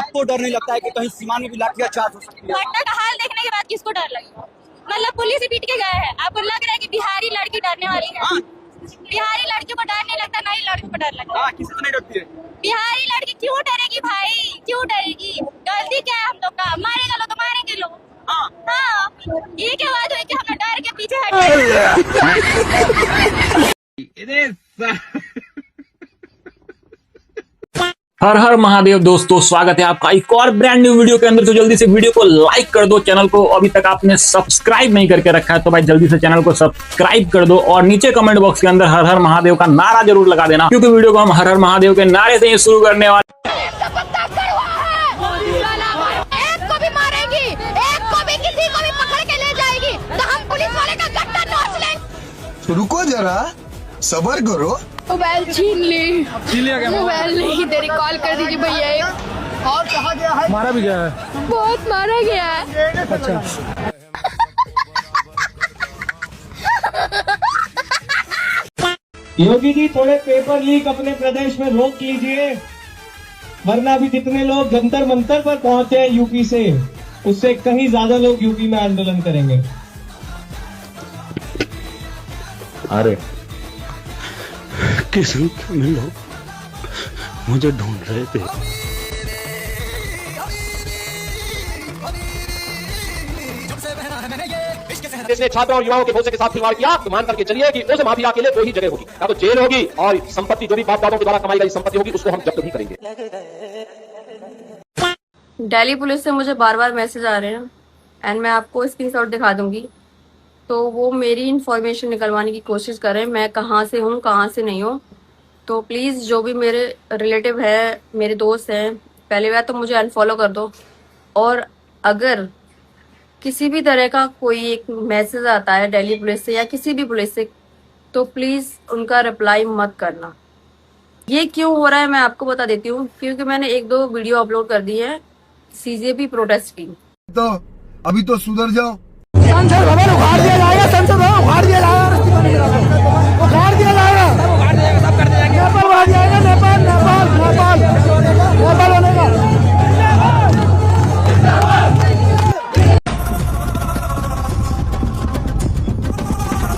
आपको डर नहीं लगता है कि कहीं सीमा में भी लाठीचार्ज हो सकती है? घटना का हाल देखने के बाद किसको डर लगेगा? मतलब पुलिस ही पीट के गए हैं, आपको लग रहा है कि बिहारी लड़की डरने वाली है? बिहारी लड़कियों को डर नहीं लगता, ना ही लड़कियों को डर लगता है। किसी को नहीं डरती है? बिहारी लड़की क्यों डरेगी भाई, क्यों डरेगी? गलती क्या है हम लोग का? मारेगा लो तो मारेंगे लोग। हाँ, ये क्या बात हुई कि हम लोग डर के पीछे हट गए? हर हर महादेव दोस्तों, स्वागत है आपका एक और ब्रांड न्यू वीडियो के अंदर। तो जल्दी से वीडियो को लाइक कर दो, चैनल को अभी तक आपने सब्सक्राइब नहीं करके रखा है तो भाई जल्दी से चैनल को सब्सक्राइब कर दो और नीचे कमेंट बॉक्स के अंदर हर हर महादेव का नारा जरूर लगा देना, क्योंकि वीडियो को हम हर हर महादेव के नारे से ही शुरू करने वाले। एक को भी मारेगी, एक को भी किसी को भी पकड़ के ले जाएगी तो हम पुलिस वाले का गट्टा नोच लेंगे। रुको जरा, सबर करो। मोबाइल छीन ली। मोबाइल नहीं, तेरी कॉल कर दीजिए भैया। और कहा गया है? मारा भी गया है। बहुत मारा गया है। अच्छा। योगी जी, थोड़े पेपर लीक अपने प्रदेश में रोक लीजिए, वरना भी जितने लोग जंतर मंतर पर पहुंचे हैं यूपी से, उससे कहीं ज्यादा लोग यूपी में आंदोलन करेंगे। अरे किस रूप में लोग मुझे ढूंढ रहे थे। इसने छात्रों और युवाओं के भरोसे के साथ खिलवाड़ किया तो मान करके चलिए कि उस माफिया के लिए दो ही जगह होगी, या तो जेल होगी और संपत्ति जो भी बाप दादों के द्वारा कमाई गई संपत्ति होगी उसको हम जब्त भी करेंगे। दिल्ली पुलिस से मुझे बार बार मैसेज आ रहे हैं एंड मैं आपको स्क्रीनशॉट दिखा दूंगी। तो वो मेरी इंफॉर्मेशन निकलवाने की कोशिश कर रहे हैं, मैं कहाँ से हूँ कहाँ से नहीं हूँ। तो प्लीज़ जो भी मेरे रिलेटिव है, मेरे दोस्त हैं, पहली बार तो मुझे अनफॉलो कर दो। और अगर किसी भी तरह का कोई एक मैसेज आता है दिल्ली पुलिस से या किसी भी पुलिस से, तो प्लीज़ उनका रिप्लाई मत करना। ये क्यों हो रहा है मैं आपको बता देती हूँ, क्योंकि मैंने एक दो वीडियो अपलोड कर दी है सीजेपी प्रोटेस्ट की। तो अभी तो सुधर जाओ। संसद भवन उखाड़ दिया जाएगा, संसद भवन उखाड़ दिया जाएगा, उखाड़ दिया जाएगा, सब कर दिया जाएगा। नेपाल उखाड़ जाएगा, नेपाल नेपाल नेपाल नेपाल बनेगा।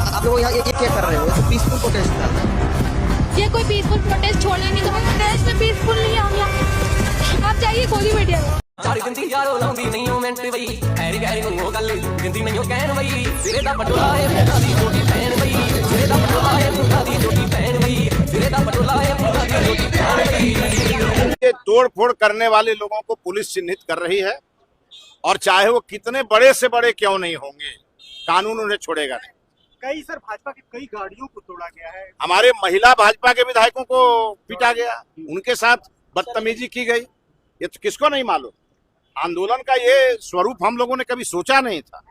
आप लोग यहाँ ये क्या कर रहे हो? ये पीसफुल प्रोटेस्ट था। ये कोई पीसफुल प्रोटेस्ट छोड़ना नहीं, तो हम देश में पीसफुल नहीं है हम यहाँ। आप जाइए गोली मीडिया में। सारी जिंदगी यारो लाउंदी नहीं हो मिंट बई हैरी गैरी को गल जिंदगी नहीं हो कहन बई सिरे दा पटोला है मुंਡਾ दी रोटी पैन बई सिरे दा पटोला है मुंਡਾ दी रोटी पैन बई सिरे दा पटोला है मुंਡਾ दी रोटी पैन बई। ये तोड़ फोड़ करने वाले लोगों को पुलिस चिन्हित कर रही है और चाहे वो कितने बड़े से बड़े क्यों नहीं होंगे, कानून उन्हें छोड़ेगा नहीं। कई सर भाजपा की कई गाड़ियों को तोड़ा गया है। हमारे महिला भाजपा के विधायकों को पीटा गया, उनके साथ बदतमीजी की गई, ये तो किसको नहीं मालूम। आंदोलन का ये स्वरूप हम लोगों ने कभी सोचा नहीं था,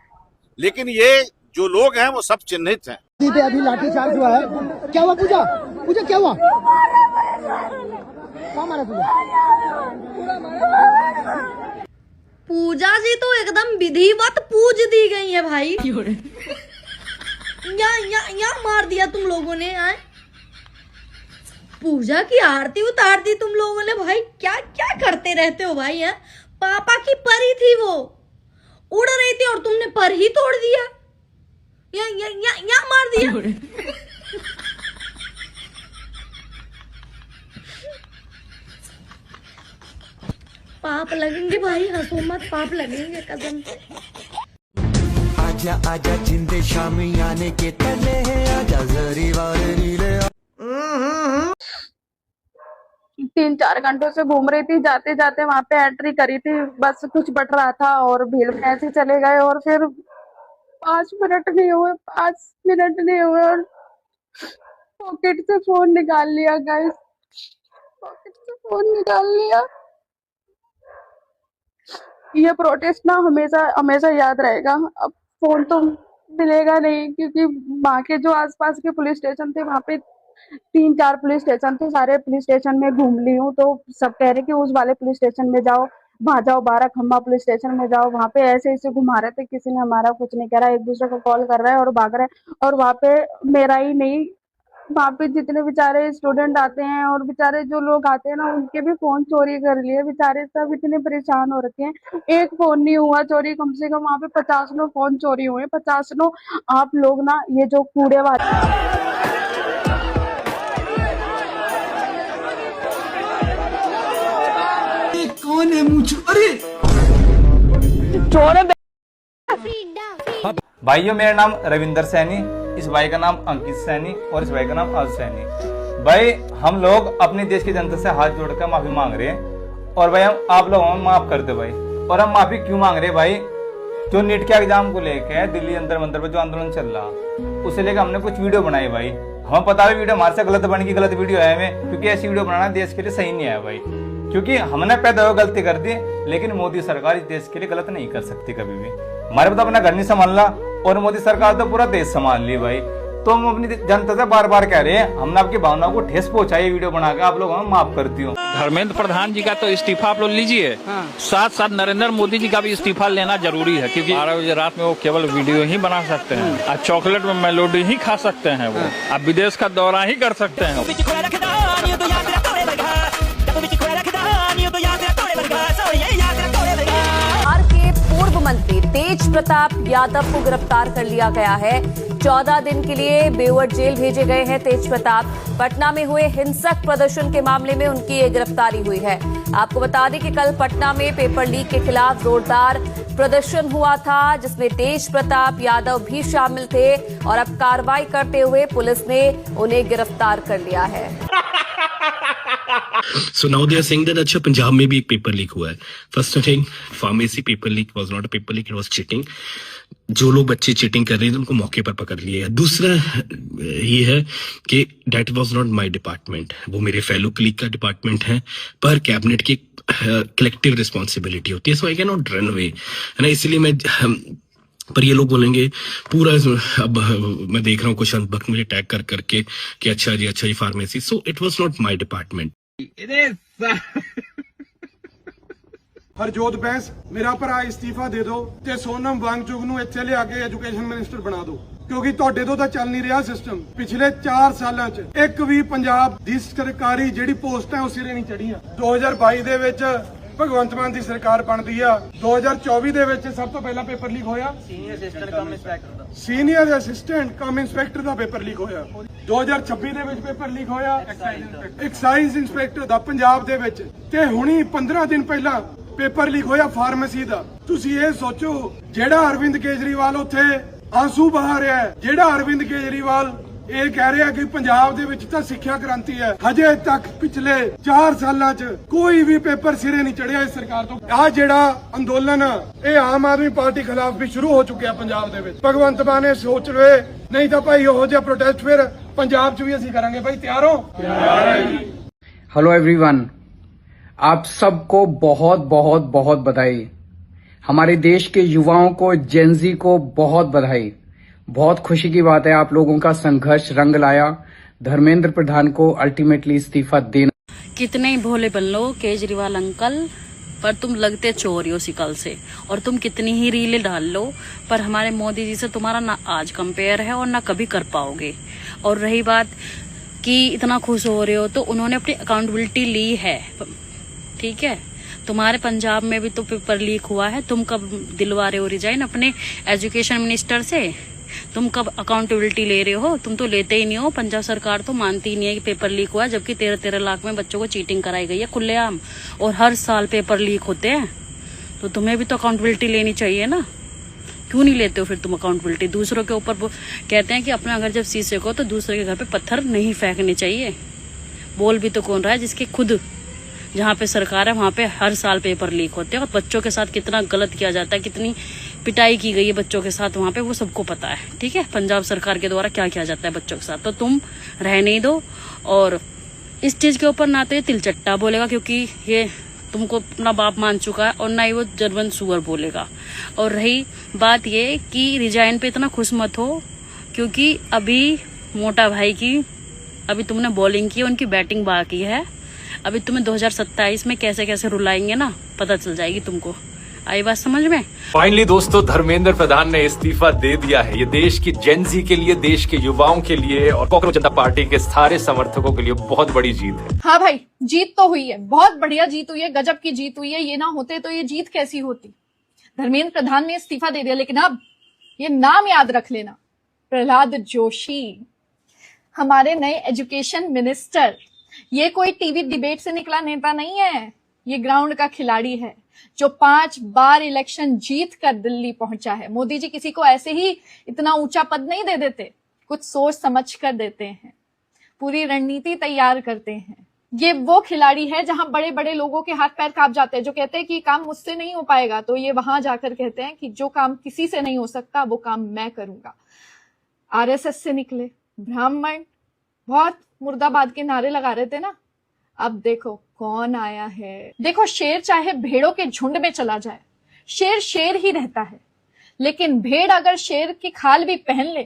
लेकिन ये जो लोग हैं वो सब चिन्हित हैं। अभी लाठीचार्ज हुआ है, क्या हुआ? पूजा पूजा क्या हुआ? क्या मारा पूजा? पूजा जी तो एकदम विधिवत पूज दी गई है भाई। या मार दिया तुम लोगों ने। आए पूजा की आरती उतार दी तुम लोगों ने भाई। क्या क्या करते रहते हो भाई? है पापा की परी थी, वो उड़ रही थी और तुमने पर ही तोड़ दिया। या मार दिया। पाप लगेंगे भाई, हंसो मत, पाप लगेंगे कसम से। आजा आजा जिंदे शामी आने के तले हैं, आजा जरी वाले नीले। 3-4 घंटों से घूम रही थी, जाते जाते वहां पे एंट्री करी थी, बस कुछ बट रहा था और भीड़ में ऐसे चले गए। और फिर 5 मिनट नहीं हुए और पॉकेट से फोन निकाल लिया गाइस, पॉकेट से फोन निकाल लिया। ये प्रोटेस्ट ना हमेशा हमेशा याद रहेगा। अब फोन तो मिलेगा नहीं, क्योंकि वहाँ के जो आसपास के पुलिस स्टेशन थे, वहाँ पे 3-4 पुलिस स्टेशन थे, सारे पुलिस स्टेशन में घूम ली हूँ। तो सब कह रहे कि उस वाले पुलिस स्टेशन में जाओ, वहाँ जाओ, 12 खम्बा पुलिस स्टेशन में जाओ। वहाँ पे ऐसे ऐसे घुमा रहे थे, किसी ने हमारा कुछ नहीं कह रहा, एक दूसरे को कॉल कर रहा है और भाग रहा है। और वहाँ पे मेरा ही नहीं, वहाँ पे जितने बेचारे स्टूडेंट आते हैं और बेचारे जो लोग आते हैं ना, उनके भी फोन चोरी कर लिए। बेचारे सब इतने परेशान हो रखे हैं। एक फोन नहीं हुआ चोरी, कम से कम वहाँ पे 50 नो फोन चोरी हुए। 50 नो। आप लोग ना ये जो कूड़े वाले कौन है मुझ, अरे चोर है। भाइयों, मेरा नाम रविंदर सैनी, इस भाई का नाम अंकित सैनी और इस भाई का नाम अर्ज सैनी। भाई, हम लोग अपने देश की जनता से हाथ जोड़कर माफी मांग रहे हैं और भाई हम आप लोगों को माफ कर दे भाई। और हम माफी क्यों मांग रहे हैं भाई? जो नीट के एग्जाम को लेकर दिल्ली अंदर मंदिर पर जो आंदोलन चल रहा, उसे लेकर हमने कुछ वीडियो बनाई भाई। हमें पता है वीडियो हमारे से गलत बन की गलत वीडियो है हमें, क्योंकि ऐसी वीडियो बनाना देश के लिए सही नहीं है भाई। क्योंकि हमने पैदा हुआ गलती कर दी, लेकिन मोदी सरकार इस देश के लिए गलत नहीं कर सकती कभी भी। हमारे तो अपना घर नहीं संभालना और मोदी सरकार तो पूरा देश संभाल ली भाई। तो हम अपनी जनता से बार बार कह रहे हैं, हमने आपकी भावनाओं को ठेस पहुंचाई वीडियो बनाकर, आप लोग हमें माफ करती हूँ। धर्मेंद्र प्रधान जी का तो इस्तीफा आप लोग लीजिए, साथ साथ नरेंद्र मोदी जी का भी इस्तीफा लेना जरूरी है, क्योंकि 12 बजे रात में वो केवल वीडियो ही बना सकते हैं और चॉकलेट में मेलोडी ही खा सकते हैं वो, अब विदेश का दौरा ही कर सकते हैं। बिहार के पूर्व मंत्री तेज प्रताप यादव को गिरफ्तार कर लिया गया है। 14 दिन के लिए बेवट जेल भेजे गए हैं तेज प्रताप। पटना में हुए हिंसक प्रदर्शन के मामले में उनकी ये गिरफ्तारी हुई है। आपको बता दें कि कल पटना में पेपर लीक के खिलाफ जोरदार प्रदर्शन हुआ था, जिसमें तेज प्रताप यादव भी शामिल थे और अब कार्रवाई करते हुए पुलिस ने उन्हें गिरफ्तार कर लिया है। So now they are saying that अच्छा पंजाब में भी एक पेपर लीक हुआ है। First thing, pharmacy paper leak was not a paper leak, it was cheating. जो लोग बच्चे चीटिंग कर रहे हैं उनको मौके पर पकड़ लिया है। दूसरा ये है कि that was not my department, वो मेरे फेलो कलीग का डिपार्टमेंट है, पर कैबिनेट की कलेक्टिव रिस्पॉन्सिबिलिटी होती है, so I can not run away, है ना। इसलिए मैं पर ये लोग बोलेंगे पूरा, अब मैं देख रहा हूँ कुछ वक्त मुझे टैग कर करके कि अच्छा जी pharmacy, so it was not my department. Harjot Bains मेरा भरा इस्तीफा दे दो ते सोनम वांगचुक ਨੂੰ ਇੱਥੇ ਲਿਆ ਕੇ ਐਜੂਕੇਸ਼ਨ ਮਿਨਿਸਟਰ ਬਣਾ ਦਿਓ, ਕਿਉਂਕਿ ਤੁਹਾਡੇ ਤੋਂ ਤਾਂ ਚੱਲ ਨਹੀਂ ਰਿਹਾ ਸਿਸਟਮ। ਪਿਛਲੇ 4 ਸਾਲਾਂ 'ਚ ਇੱਕ ਵੀ ਪੰਜਾਬ ਦੀ ਸਰਕਾਰੀ ਜਿਹੜੀ ਪੋਸਟ ਹੈ ਉਹ ਸਿਰੇ ਨਹੀਂ ਚੜੀਆਂ। 2022 ਦੇ ਵਿੱਚ ਭਗਵੰਤ ਮਾਨ ਦੀ ਸਰਕਾਰ ਬਣਦੀ ਆ, 2024 ਦੇ ਵਿੱਚ ਸਭ ਤੋਂ ਪਹਿਲਾਂ ਪੇਪਰ ਲੀਕ ਹੋਇਆ ਸੀਨੀਅਰ ਅਸਿਸਟੈਂਟ ਕਮ ਇੰਸਪੈਕਟਰ ਦਾ ਪੇਪਰ ਲੀਕ ਹੋਇਆ। 2026 ਦੇ ਵਿੱਚ ਪੇਪਰ ਲੀਕ ਹੋਇਆ ਐਕਸਾਈਜ਼ ਇੰਸਪੈਕਟਰ ਦਾ ਪੰਜਾਬ ਦੇ ਵਿੱਚ, ਤੇ ਹੁਣੀ 15 ਦਿਨ ਪਹਿਲਾਂ ਪੇਪਰ ਲੀਕ ਹੋਇਆ ਫਾਰਮੇਸੀ ਦਾ। ਤੁਸੀਂ ਇਹ ਸੋਚੋ, ਜਿਹੜਾ ਅਰਵਿੰਦ ਕੇਜਰੀਵਾਲ ਉੱਥੇ ਆਂਸੂ ਬਹਾ ਰਿਹਾ ਹੈ, ਜਿਹੜਾ ਅਰਵਿੰਦ ਕੇਜਰੀਵਾਲ ਇਹ ਕਹਿ ਰਿਹਾ ਕਿ ਪੰਜਾਬ ਦੇ ਵਿੱਚ ਤਾਂ ਸਿੱਖਿਆ ਕ੍ਰਾਂਤੀ ਹੈ, ਹਜੇ ਤੱਕ ਪਿਛਲੇ 4 ਸਾਲਾਂ 'ਚ ਕੋਈ ਵੀ ਪੇਪਰ ਸਿਰੇ ਨਹੀਂ ਚੜਿਆ ਇਸ ਸਰਕਾਰ ਤੋਂ। ਆਹ ਜਿਹੜਾ ਅੰਦੋਲਨ ਇਹ ਆਮ ਆਦਮੀ ਪਾਰਟੀ ਖਿਲਾਫ ਵੀ ਸ਼ੁਰੂ ਹੋ ਚੁੱਕਿਆ ਪੰਜਾਬ ਦੇ ਵਿੱਚ। ਭਗਵੰਤ ਮਾਨ ਨੇ ਸੋਚ ਲਵੇ, ਨਹੀਂ ਤਾਂ ਭਾਈ ਉਹੋ ਜਿਹਾ ਪ੍ਰੋਟੈਸਟ ਫਿਰ ਪੰਜਾਬ 'ਚ ਵੀ ਅਸੀਂ ਕਰਾਂਗੇ। ਭਾਈ ਤਿਆਰ ਹੋ? हेलो एवरीवन, आप सबको बहुत बहुत बहुत बधाई। हमारे देश के युवाओं को, जेनजी को बहुत बधाई। बहुत खुशी की बात है, आप लोगों का संघर्ष रंग लाया। धर्मेंद्र प्रधान को अल्टीमेटली इस्तीफा देना। कितने ही भोले बन लो केजरीवाल अंकल, पर तुम लगते चोर हो सिकल से, और तुम कितनी ही रीलें डाल लो, पर हमारे मोदी जी से तुम्हारा ना आज कंपेयर है और ना कभी कर पाओगे। और रही बात कि इतना खुश हो रहे हो, तो उन्होंने अपनी अकाउंटेबिलिटी ली है, ठीक है। तुम्हारे पंजाब में भी तो पेपर लीक हुआ है, तुम कब दिलवा रहे हो रिजाइन अपने एजुकेशन मिनिस्टर से? तुम कब अकाउंटेबिलिटी ले रहे हो? तुम तो लेते ही नहीं हो। पंजाब सरकार तो मानती ही नहीं है कि पेपर लीक हुआ है, जबकि 13-13 लाख में बच्चों को चीटिंग कराई गई है खुलेआम, और हर साल पेपर लीक होते हैं। तो तुम्हें भी तो अकाउंटेबिलिटी लेनी चाहिए ना, क्यों नहीं लेते हो फिर तुम अकाउंटेबिलिटी? दूसरों के ऊपर कहते हैं कि अपना घर जब शीशे को, तो दूसरे के घर पे पत्थर नहीं फेंकने चाहिए। बोल भी तो कौन रहा है, जिसके खुद जहाँ पे सरकार है वहाँ पे हर साल पेपर लीक होते हैं, और बच्चों के साथ कितना गलत किया जाता है, कितनी पिटाई की गई है बच्चों के साथ वहाँ पे, वो सबको पता है, ठीक है। पंजाब सरकार के द्वारा क्या किया जाता है बच्चों के साथ, तो तुम रह नहीं दो। और इस चीज के ऊपर ना तो ये तिलचट्टा बोलेगा, क्योंकि ये तुमको अपना बाप मान चुका है, और ना ही वो जर्मन सुअर बोलेगा। और रही बात ये कि रिजाइन पे इतना खुश मत हो, क्योंकि अभी मोटा भाई की अभी तुमने बॉलिंग की, उनकी बैटिंग बाकी है। अभी तुम्हें 2027 में कैसे कैसे रुलाएंगे ना, पता चल जाएगी तुमको। आई बात समझ में? फाइनली दोस्तों, धर्मेंद्र प्रधान ने इस्तीफा दे दिया है। ये देश की जेनजी के लिए, देश के युवाओं के लिए और कांग्रेस जनता पार्टी के सारे समर्थकों के लिए बहुत बड़ी जीत है। हाँ भाई, जीत तो हुई है, बहुत बढ़िया जीत हुई है, गजब की जीत हुई है। ये ना होते तो ये जीत कैसी होती। धर्मेंद्र प्रधान ने इस्तीफा दे दिया, लेकिन अब ये नाम याद रख लेना, प्रहलाद जोशी, हमारे नए एजुकेशन मिनिस्टर। ये कोई टीवी डिबेट से निकला नेता नहीं है, ये ग्राउंड का खिलाड़ी है जो 5 बार इलेक्शन जीत कर दिल्ली पहुंचा है। मोदी जी किसी को ऐसे ही इतना ऊंचा पद नहीं दे देते, कुछ सोच समझ कर देते हैं, पूरी रणनीति तैयार करते हैं। ये वो खिलाड़ी है जहां बड़े बड़े लोगों के हाथ पैर कांप जाते हैं, जो कहते हैं कि काम मुझसे नहीं हो पाएगा, तो ये वहां जाकर कहते हैं कि जो काम किसी से नहीं हो सकता वो काम मैं करूंगा। आरएसएस से निकले ब्राह्मण बहुत मुर्दाबाद के नारे लगा रहे थे ना, अब देखो कौन आया है। देखो, शेर चाहे भेड़ों के झुंड में चला जाए, शेर शेर ही रहता है, लेकिन भेड़ अगर शेर की खाल भी पहन ले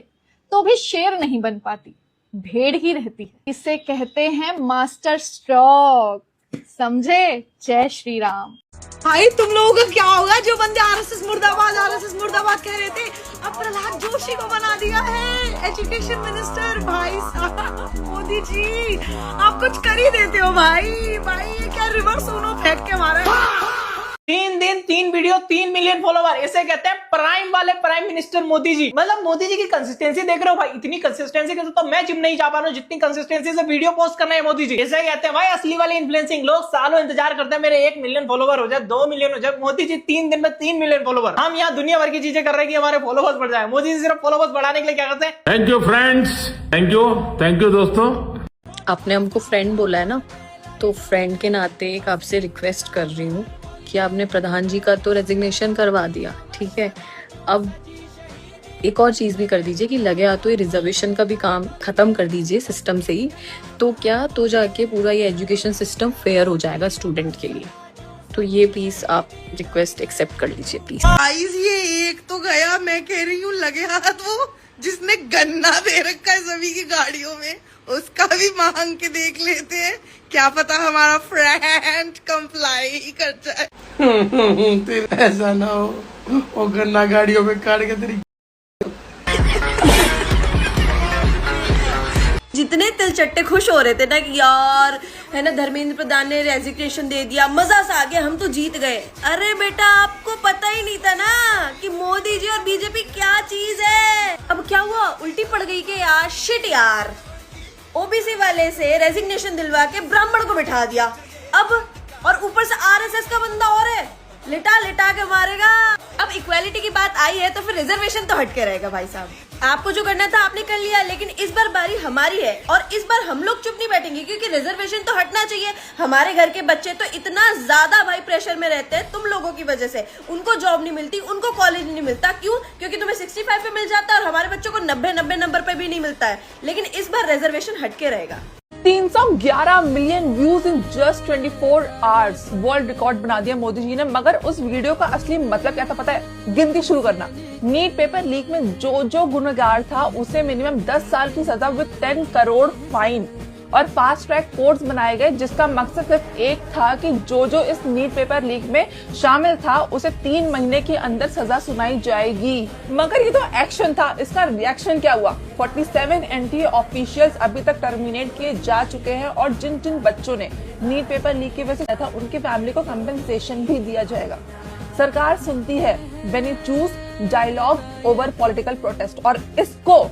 तो भी शेर नहीं बन पाती, भेड़ ही रहती है। इसे कहते हैं मास्टर स्ट्रोक, समझे? जय श्री राम। भाई तुम लोगों का क्या होगा? जो बंदे आरएसएस मुर्दाबाद कह रहे थे, अब प्रहलाद जोशी को बना दिया है एजुकेशन मिनिस्टर। भाई साहब, मोदी जी आप कुछ कर ही देते हो भाई। ये क्या रिवर्स उनो फेंक के मारा है। 3 दिन 3 वीडियो 3 मिलियन फॉलोवर, ऐसे कहते हैं प्राइम वाले प्राइम मिनिस्टर मोदी जी। मतलब मोदी जी की कंसिस्टेंसी देख रहे हो भाई, इतनी कंसिस्टेंसी के तो मैं जिम नहीं जा पा रहा हूँ जितनी कंसिस्टेंसी से वीडियो पोस्ट करना है मोदी जी। ऐसे कहते हैं भाई असली वाले इन्फ्लुएंसिंग। लोग सालों इंतजार करते हैं मेरे 1 मिलियन फॉलोवर हो जाए, 2 मिलियन हो जाए, मोदी जी 3 दिन में 3 मिलियन फॉलोवर। हम यहाँ दुनिया भर की चीजें कर रहे हैं कि हमारे फॉलोवर्स बढ़ जाए, मोदी जी सिर्फ फॉलोवर्स बढ़ाने के लिए क्या करते हैं। Thank you friends, thank you दोस्तों। आपने हमको फ्रेंड बोला है ना, तो फ्रेंड के नाते एक आपसे रिक्वेस्ट कर रही हूँ कि आपने प्रधान जी का तो रेजिग्नेशन करवा दिया, ठीक है, अब एक और चीज भी कर दीजिए कि लगे हाथों ये रिजर्वेशन का भी काम खत्म कर दीजिए सिस्टम से ही, तो क्या तो जाके पूरा ये एजुकेशन सिस्टम फेयर हो जाएगा स्टूडेंट के लिए। तो ये प्लीज आप रिक्वेस्ट एक्सेप्ट कर लीजिए प्लीज। गाइस ये एक तो गया, मैं कह रही हूँ लगे हाथ वो जिसने गन्ना दे रखा है सभी की गाड़ियों में, उसका भी मांग के देख लेते हैं, क्या पता हमारा फ्रेंड कंप्लाई कर जाए। तेरा ऐसा ना हो, वो गन्ना गाड़ियों में काट के तेरी। जितने तिलचट्टे खुश हो रहे थे ना कि यार है ना धर्मेंद्र प्रधान ने रेजिग्नेशन दे दिया, मजा सा आ गया, हम तो जीत गए। अरे बेटा आपको पता ही नहीं था ना कि मोदी जी और बीजेपी क्या चीज है। अब क्या हुआ, उल्टी पड़ गई कि यार शिट यार, ओबीसी वाले से रेजिग्नेशन दिलवा के ब्राह्मण को बिठा दिया, अब और ऊपर से आरएसएस का बंदा और है, लिटा लिटा के मारेगा। अब इक्वालिटी की बात आई है तो फिर रिजर्वेशन तो हटके रहेगा भाई साहब। आपको जो करना था आपने कर लिया, लेकिन इस बार बारी हमारी है और इस बार हम लोग चुप नहीं बैठेंगे, क्योंकि रिजर्वेशन तो हटना चाहिए। हमारे घर के बच्चे तो इतना ज्यादा भाई प्रेशर में रहते हैं तुम लोगों की वजह से, उनको जॉब नहीं मिलती, उनको कॉलेज नहीं मिलता। क्यों? क्योंकि तुम्हें 65 पे मिल जाता है और हमारे बच्चों को 90 नंबर पे भी नहीं मिलता है। लेकिन इस बार रिजर्वेशन हटके रहेगा। 311 million views in just 24 hours, world record बना दिया मोदी जी ने। मगर उस वीडियो का असली मतलब क्या था पता है? गिनती शुरू करना। नीट पेपर लीक में जो गुनहगार था उसे मिनिमम 10 साल की सजा विद 10 करोड़ फाइन और फास्ट ट्रैक कोर्ट्स बनाए गए, जिसका मकसद सिर्फ एक था कि जो इस नीट पेपर लीक में शामिल था उसे 3 महीने के अंदर सजा सुनाई जाएगी। मगर ये तो एक्शन था, इसका रिएक्शन क्या हुआ? 47 एनटीए ऑफिशियल्स अभी तक टर्मिनेट किए जा चुके हैं और जिन बच्चों ने नीट पेपर लीक की वजह से था उनकी फैमिली को कंपेंसेशन भी दिया जाएगा। सरकार सुनती है when you choose dialogue over political protest, और इसको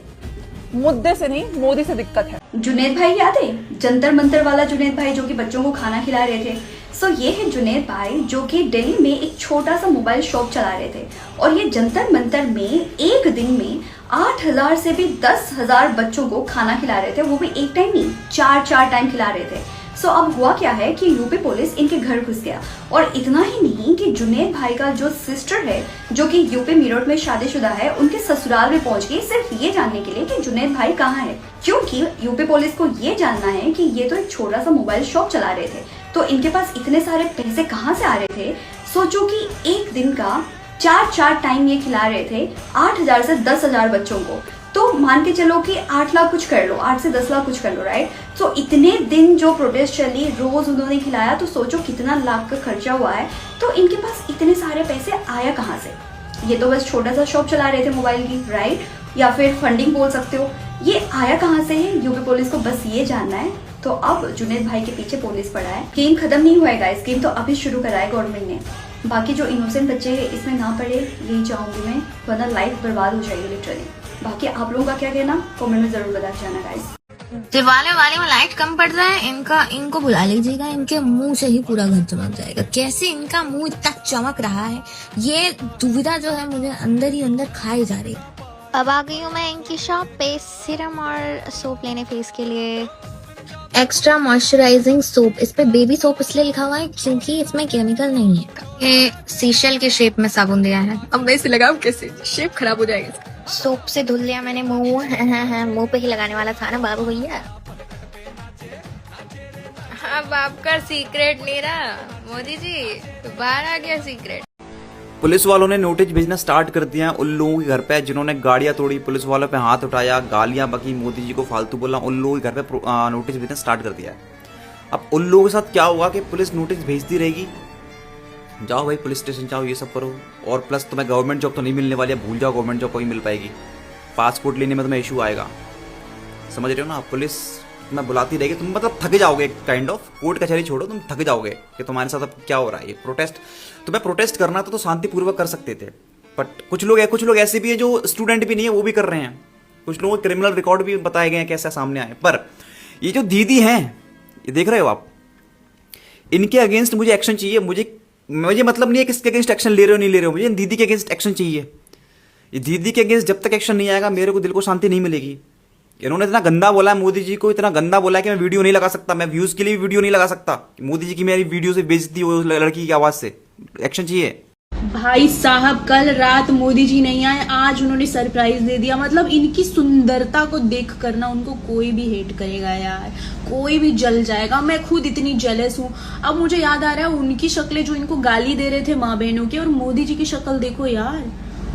मुद्दे से नहीं मोदी से दिक्कत है। जुनैद भाई याद है? जंतर मंतर वाला जुनैद भाई जो कि बच्चों को खाना खिला रहे थे। सो ये है जुनैद भाई जो कि दिल्ली में एक छोटा सा मोबाइल शॉप चला रहे थे और ये जंतर मंतर में एक दिन में 8,000 से भी 10,000 बच्चों को खाना खिला रहे थे, वो भी एक टाइम नहीं 4 टाइम खिला रहे थे। सो अब हुआ क्या है कि यूपी पुलिस इनके घर घुस गया और इतना ही नहीं कि जुनैद भाई का जो सिस्टर है जो कि यूपी मीरठ में शादीशुदा है, उनके ससुराल में पहुंच गई सिर्फ ये जानने के लिए कि जुनैद भाई कहाँ है, क्योंकि यूपी पुलिस को ये जानना है कि ये तो एक छोटा सा मोबाइल शॉप चला रहे थे, तो इनके पास इतने सारे पैसे कहाँ से आ रहे थे। सोचो कि एक दिन का 4 टाइम ये खिला रहे थे 8,000 से 10,000 बच्चों को, तो मान के चलो कि 8 लाख कुछ कर लो, 8 से 10 लाख कुछ कर लो, राइट। तो इतने दिन जो प्रोटेस्ट चली, रोज उन्होंने खिलाया, तो सोचो कितना लाख का खर्चा हुआ है। तो इनके पास इतने सारे पैसे आया कहाँ से? ये तो बस छोटा सा शॉप चला रहे थे मोबाइल की, राइट, या फिर फंडिंग बोल सकते हो। ये आया कहाँ से है, यूपी पुलिस को बस ये जानना है। तो अब जुनैद भाई के पीछे पुलिस पड़ा है। गेम खत्म नहीं हुआ है, गेम तो अभी शुरू करा है गवर्नमेंट ने। बाकी जो इनोसेंट बच्चे हैं इसमें ना पड़े, यही चाहूंगी मैं, वरना लाइफ बर्बाद हो जाएगी लिटरली। बाकी आप लोगों का क्या कहना, कमेंट में जरूर बता जाना गाइस। दिवाली में लाइट कम पड़ रहा है, इनको बुला लीजिएगा, इनके मुंह से ही पूरा घर चमक जाएगा। कैसे इनका मुंह इतना चमक रहा है, ये दुविधा जो है मुझे अंदर ही अंदर खाई जा रही है। अब आ गई हूँ मैं इनकी शॉप पे सीरम और सोप लेने फेस के लिए। एक्स्ट्रा मॉइस्चराइजिंग सोप, इस पे बेबी सोप इसलिए लिखा हुआ है क्योंकि इसमें केमिकल नहीं है। ये सीशल के शेप में साबुन दिया है। अब मैं इसे लगाऊं कैसे, शेप खराब हो जाएगा। सोप से धुल लिया मैंने मुंह। मुंह पे ही लगाने वाला था ना बाबू भैया। अब आपका सीक्रेट नहीं रहा मोदी जी, बाहर आ गया सीक्रेट। पुलिस वालों ने नोटिस भेजना स्टार्ट कर दिया उन लोगों के घर पे जिन्होंने गाड़ियां तोड़ी, पुलिस वालों पे हाथ उठाया, गालियां बकी, मोदी जी को फालतू बोला। उन लोगों के घर पे नोटिस भेजना स्टार्ट कर दिया है। अब उन लोगों के साथ क्या होगा कि पुलिस नोटिस भेजती रहेगी, जाओ भाई पुलिस स्टेशन जाओ, ये सब करो, और प्लस तुम्हें गवर्नमेंट जॉब तो नहीं मिलने वाली है, भूल जाओ गवर्नमेंट जॉब कोई मिल पाएगी। पासपोर्ट लेने में तुम्हें इशू आएगा, समझ रहे हो ना। पुलिस तुम्हें बुलाती रहेगी, तुम मतलब थक जाओगे, काइंड ऑफ कोर्ट कचहरी छोड़ो, तुम थक जाओगे कि तुम्हारे साथ अब क्या हो रहा है। ये प्रोटेस्ट, तुम्हें प्रोटेस्ट करना तो शांतिपूर्वक कर सकते थे, बट कुछ लोग ऐसे भी है जो स्टूडेंट भी नहीं है, वो भी कर रहे हैं। कुछ लोगों के क्रिमिनल रिकॉर्ड भी बताए गए हैं कैसे सामने आए। पर ये जो दीदी हैं, ये देख रहे हो आप, इनके अगेंस्ट मुझे एक्शन चाहिए। मुझे मतलब नहीं है किसके अगेंस्ट एक्शन ले रहे हो नहीं ले रहे हो, मुझे दीदी के अगेंस्ट एक्शन चाहिए। ये दीदी के अगेंस्ट जब तक एक्शन नहीं आएगा मेरे को दिल को शांति नहीं मिलेगी। इन्होंने इतना गंदा बोला है मोदी जी को, इतना गंदा बोला है कि मैं वीडियो नहीं लगा सकता, मैं व्यूज के लिए भी वीडियो नहीं लगा सकता। मोदी जी की मेरी वीडियो से बेइज्जती हो लड़की की आवाज से। एक्शन चाहिए भाई साहब। कल रात मोदी जी नहीं आए, आज उन्होंने सरप्राइज दे दिया। मतलब इनकी सुंदरता को देख कर ना उनको कोई भी हेट करेगा यार, कोई भी जल जाएगा। मैं खुद इतनी जेलस हूँ। अब मुझे याद आ रहा है उनकी शक्लें जो इनको गाली दे रहे थे माँ बहनों के, और मोदी जी की शक्ल देखो यार।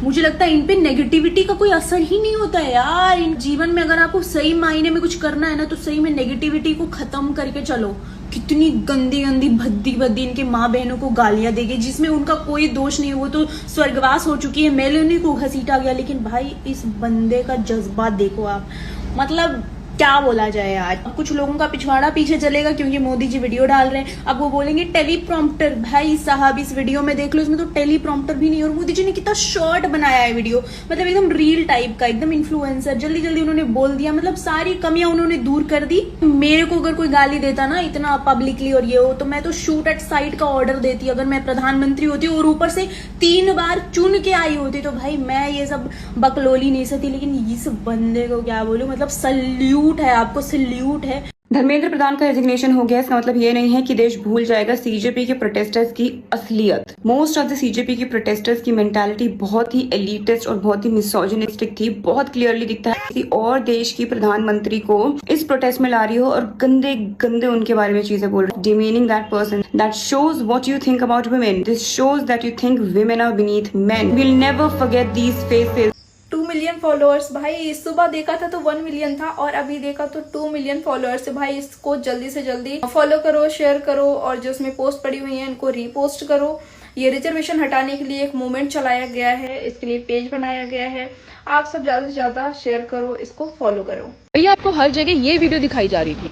मुझे लगता है इन पे नेगेटिविटी का कोई असर ही नहीं होता है यार। इन जीवन में अगर आपको सही मायने में कुछ करना है ना, तो सही में नेगेटिविटी को खत्म करके चलो। कितनी गंदी गंदी भद्दी भद्दी इनके माँ बहनों को गालियां देगी, जिसमें उनका कोई दोष नहीं है, वो तो स्वर्गवास हो चुकी है, मैंने उन्हीं को घसीटा गया। लेकिन भाई इस बंदे का जज्बा देखो आप, मतलब क्या बोला जाए आज। कुछ लोगों का पिछवाड़ा पीछे चलेगा क्योंकि मोदी जी वीडियो डाल रहे हैं। अब वो बोलेंगे टेलीप्रॉम्प्टर। भाई साहब इस वीडियो में देख लो, इसमें तो टेलीप्रॉम्प्टर भी नहीं, और मोदी जी ने कितना शॉर्ट बनाया है वीडियो, मतलब एकदम रील टाइप का, एकदम इन्फ्लुएंसर। जल्दी जल्दी उन्होंने बोल दिया, मतलब सारी कमियां उन्होंने दूर कर दी। मेरे को अगर कोई गाली देता ना इतना पब्लिकली और ये हो, तो मैं तो शूट एट साइट का ऑर्डर देती अगर मैं प्रधानमंत्री होती, और ऊपर से 3 बार चुन के आई होती, तो भाई मैं ये सब बकलोली नहीं सकती। लेकिन इस बंदे को क्या बोलूं, मतलब सल्यूट है, आपको सल्यूट है। धर्मेंद्र प्रधान का रेजिग्नेशन हो गया, इसका मतलब ये नहीं है कि देश भूल जाएगा सीजेपी के प्रोटेस्टर्स की असलियत। मोस्ट ऑफ द सीजेपी के प्रोटेस्टर्स की मेंटालिटी बहुत ही एलिटिस्ट और बहुत ही मिसोजिनिस्टिक थी। बहुत क्लियरली दिखता है किसी और देश की प्रधानमंत्री को इस प्रोटेस्ट में ला रही हो और गंदे गंदे उनके बारे में चीजें बोल रही, demeaning that person. That shows what you think about women. This shows that you think women are beneath men. We will never forget these faces. 2 million followers. भाई सुबह देखा था तो 1 मिलियन था, और अभी देखा तो 2 मिलियन फॉलोअर्स है। भाई इसको जल्दी से जल्दी फॉलो करो, शेयर करो, और जो उसमें पोस्ट पड़ी हुई है इनको रीपोस्ट करो। ये रिजर्वेशन हटाने के लिए एक मूवमेंट चलाया गया है, इसके लिए पेज बनाया गया है। आप सब ज्यादा से ज्यादा शेयर करो, इसको फॉलो करो। भैया आपको हर जगह ये वीडियो दिखाई जा रही थी,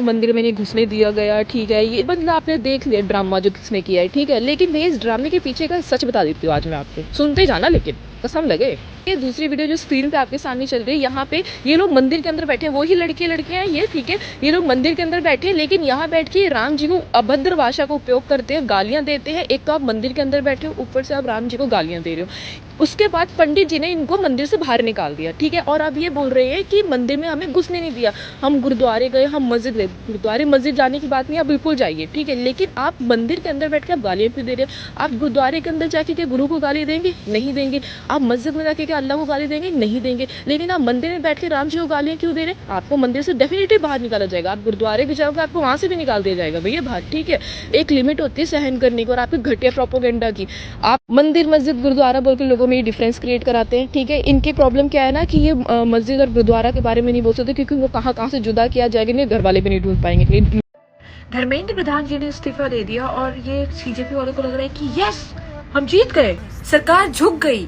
मंदिर में नहीं घुसने दिया गया, ठीक है, ये बदला आपने देख लिया ड्रामा जो किसने किया है, ठीक है। लेकिन मैं इस ड्रामे के पीछे का सच बता देती हूँ आज मैं आपको, सुनते जाना लेकिन कसम लगे। ये दूसरी वीडियो जो स्क्रीन पे आपके सामने चल रही है, यहाँ पे ये लोग मंदिर के अंदर बैठे हैं, वही लड़कियां हैं ये, ठीक है। ये लोग मंदिर के अंदर बैठे हैं, लेकिन यहाँ बैठ के राम जी को अभद्र भाषा का उपयोग करते हैं, गालियां देते हैं। एक तो आप मंदिर के अंदर बैठे हो, ऊपर से आप राम जी को गालियां दे रहे हो। उसके बाद पंडित जी ने इनको मंदिर से बाहर निकाल दिया, ठीक है। और अब ये बोल रहे हैं कि मंदिर में हमें घुसने नहीं दिया, हम गुरुद्वारे गए, हम मस्जिद गए। गुरुद्वारे मस्जिद जाने की बात नहीं, आप बिल्कुल जाइए, ठीक है। लेकिन आप मंदिर के अंदर बैठ के आप गालियां क्यों दे रहे हैं? आप गुरुद्वारे के अंदर जाके क्या गुरु को गाली देंगे? नहीं देंगे। आप मस्जिद में जाके क्या अल्लाह को गाली देंगे? नहीं देंगे। लेकिन आप मंदिर में बैठ के राम जी को गालियाँ क्यों दे रहे हैं? आपको मंदिर से डेफिनेटली बाहर निकाला जाएगा। आप गुरुद्वारे भी जाओगे, आपको वहाँ से भी निकाल दिया जाएगा भैया बाहर, ठीक है। एक लिमिट होती है सहन करने की और आपकी घटिया प्रोपोगेंडा की। आप मंदिर मस्जिद गुरुद्वारा बोल के लोगों में ये डिफरेंस क्रिएट कराते हैं, ठीक है। इनकी प्रॉब्लम क्या है ना कि ये मस्जिद और गुरुद्वारा के बारे में नहीं बोल सकते क्योंकि वो कहाँ से जुदा किया जाएगा, इन्हें घर वाले भी नहीं ढूंढ पाएंगे। धर्मेंद्र प्रधान जी ने इस्तीफा दे दिया और ये सीजेपी वालों को लग रहा है कि यस हम जीत गए, सरकार झुक गई।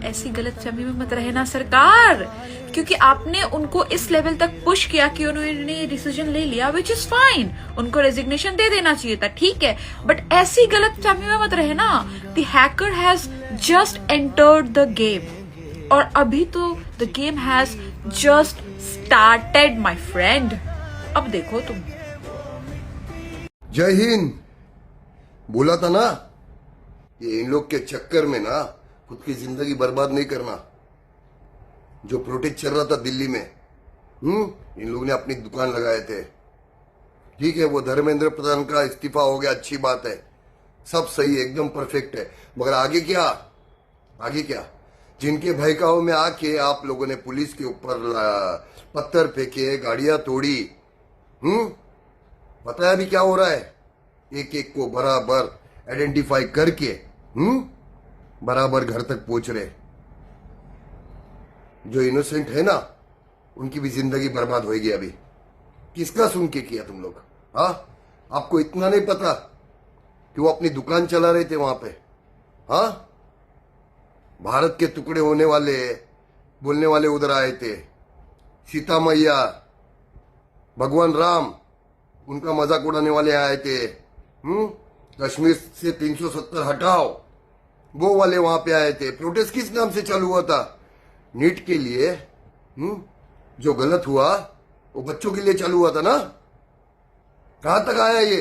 ऐसी गलतफहमी में मत रहना सरकार, क्योंकि आपने उनको इस लेवल तक पुश किया कि उन्होंने ये डिसीजन ले लिया, विच इज फाइन। उनको रेजिग्नेशन दे देना चाहिए था, ठीक है, बट ऐसी गलतफहमी में मत रहना। The hacker has just entered the game और अभी तो the game has just started my friend. अब देखो तुम। जय हिंद। बोला था ना, ये इन लोग के चक्कर में ना खुद की जिंदगी बर्बाद नहीं करना। जो प्रोटेस्ट चल रहा था दिल्ली में, इन लोगों ने अपनी दुकान लगाए थे, ठीक है। वो धर्मेंद्र प्रधान का इस्तीफा हो गया, अच्छी बात है, सब सही है, एकदम परफेक्ट है। मगर आगे क्या, आगे क्या? जिनके भयकाओं में आके आप लोगों ने पुलिस के ऊपर पत्थर फेंके, गाड़ियां तोड़ी, पता है अभी क्या हो रहा है? एक एक को बराबर आइडेंटिफाई करके बराबर घर तक पहुंच रहे। जो इनोसेंट है ना, उनकी भी जिंदगी बर्बाद होगी। अभी किसका सुन के किया तुम लोग? हाँ, आपको इतना नहीं पता कि वो अपनी दुकान चला रहे थे वहां पे? हाँ, भारत के टुकड़े होने वाले बोलने वाले उधर आए थे, सीता मैया, भगवान राम, उनका मजाक उड़ाने वाले आए थे। कश्मीर से 370 हटाओ, वो वाले वहां पे आए थे। प्रोटेस्ट किस नाम से चालू हुआ था? नीट के लिए। जो गलत हुआ वो बच्चों के लिए चालू हुआ था ना। कहां तक आया ये?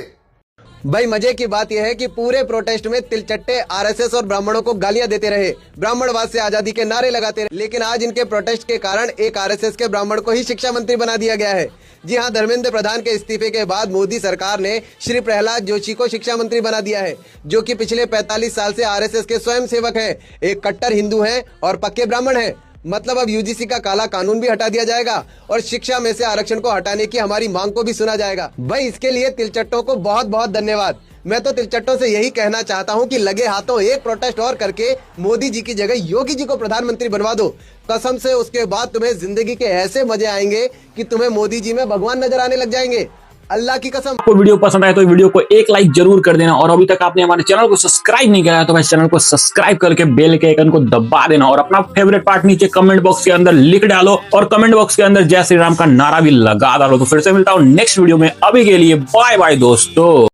भाई मजे की बात यह है कि पूरे प्रोटेस्ट में तिलचट्टे आरएसएस और ब्राह्मणों को गालियां देते रहे, ब्राह्मणवाद से आजादी के नारे लगाते रहे, लेकिन आज इनके प्रोटेस्ट के कारण एक आरएसएस के ब्राह्मण को ही शिक्षा मंत्री बना दिया गया है। जी हाँ, धर्मेंद्र प्रधान के इस्तीफे के बाद मोदी सरकार ने श्री प्रहलाद जोशी को शिक्षा मंत्री बना दिया है, जो कि पिछले 45 साल से आरएसएस के स्वयं सेवक हैं, एक कट्टर हिंदू हैं और पक्के ब्राह्मण हैं। मतलब अब यूजीसी का काला कानून भी हटा दिया जाएगा और शिक्षा में से आरक्षण को हटाने की हमारी मांग को भी सुना जाएगा। भाई इसके लिए तिलचट्टों को बहुत बहुत धन्यवाद। मैं तो तिलचट्टों से यही कहना चाहता हूं कि लगे हाथों एक प्रोटेस्ट और करके मोदी जी की जगह योगी जी को प्रधानमंत्री बनवा दो। कसम से उसके बाद तुम्हें जिंदगी के ऐसे मजे आएंगे कि तुम्हें मोदी जी में भगवान नजर आने लग जाएंगे, अल्लाह की कसम। आपको वीडियो पसंद आए तो वीडियो को एक लाइक जरूर कर देना और अभी तक आपने हमारे चैनल को सब्सक्राइब नहीं किया है तो भाई चैनल को सब्सक्राइब करके बेल के आइकन को दबा देना और अपना फेवरेट पार्ट नीचे कमेंट बॉक्स के अंदर लिख डालो और कमेंट बॉक्स के अंदर जय श्री राम का नारा भी लगा डालो। तो फिर से मिलता हूं नेक्स्ट वीडियो में, अभी के लिए बाय बाय दोस्तों।